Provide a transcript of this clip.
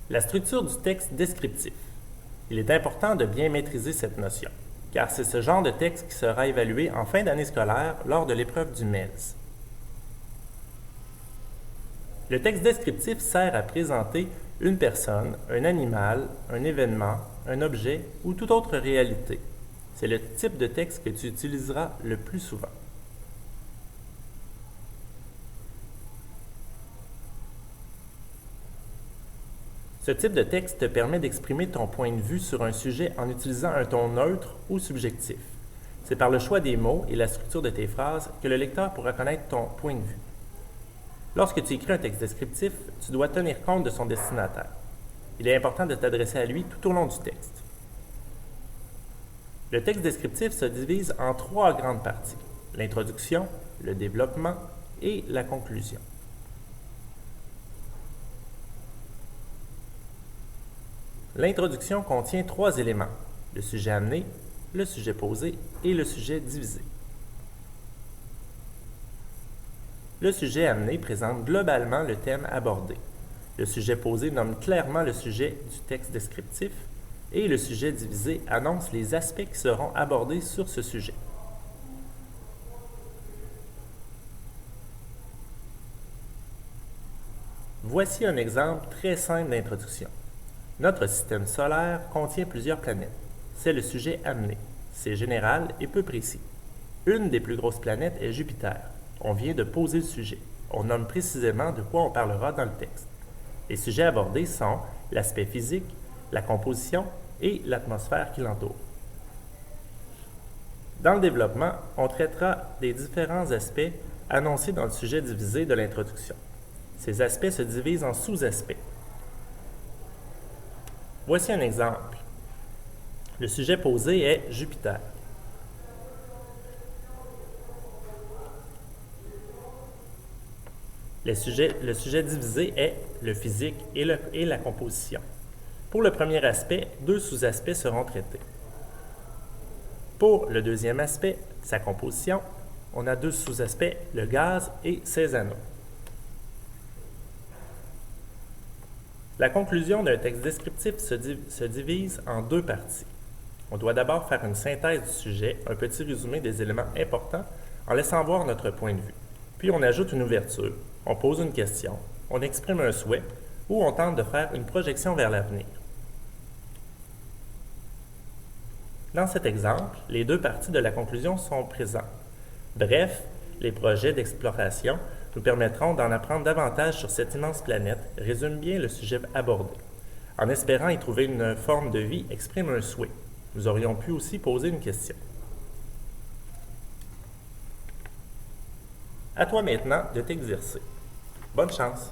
La structure du texte descriptif. Il est important de bien maîtriser cette notion, car c'est ce genre de texte qui sera évalué en fin d'année scolaire lors de l'épreuve du MELS. Le texte descriptif sert à présenter une personne, un animal, un événement, un objet ou toute autre réalité. C'est le type de texte que tu utiliseras le plus souvent. Ce type de texte te permet d'exprimer ton point de vue sur un sujet en utilisant un ton neutre ou subjectif. C'est par le choix des mots et la structure de tes phrases que le lecteur pourra connaître ton point de vue. Lorsque tu écris un texte descriptif, tu dois tenir compte de son destinataire. Il est important de t'adresser à lui tout au long du texte. Le texte descriptif se divise en 3 grandes parties: l'introduction, le développement et la conclusion. L'introduction contient 3 éléments: le sujet amené, le sujet posé et le sujet divisé. Le sujet amené présente globalement le thème abordé. Le sujet posé nomme clairement le sujet du texte descriptif et le sujet divisé annonce les aspects qui seront abordés sur ce sujet. Voici un exemple très simple d'introduction. Notre système solaire contient plusieurs planètes. C'est le sujet amené. C'est général et peu précis. Une des plus grosses planètes est Jupiter. On vient de poser le sujet. On nomme précisément de quoi on parlera dans le texte. Les sujets abordés sont l'aspect physique, la composition et l'atmosphère qui l'entoure. Dans le développement, on traitera des différents aspects annoncés dans le sujet divisé de l'introduction. Ces aspects se divisent en sous-aspects. Voici un exemple. Le sujet posé est Jupiter. Le sujet divisé est le physique et la composition. Pour le premier aspect, 2 sous-aspects seront traités. Pour le deuxième aspect, sa composition, on a 2 sous-aspects, le gaz et ses anneaux. La conclusion d'un texte descriptif se divise en 2 parties. On doit d'abord faire une synthèse du sujet, un petit résumé des éléments importants, en laissant voir notre point de vue. Puis on ajoute une ouverture, on pose une question, on exprime un souhait ou on tente de faire une projection vers l'avenir. Dans cet exemple, les 2 parties de la conclusion sont présentes. Bref, les projets d'exploration nous permettront d'en apprendre davantage sur cette immense planète, résume bien le sujet abordé. En espérant y trouver une forme de vie, exprime un souhait. Nous aurions pu aussi poser une question. À toi maintenant de t'exercer. Bonne chance!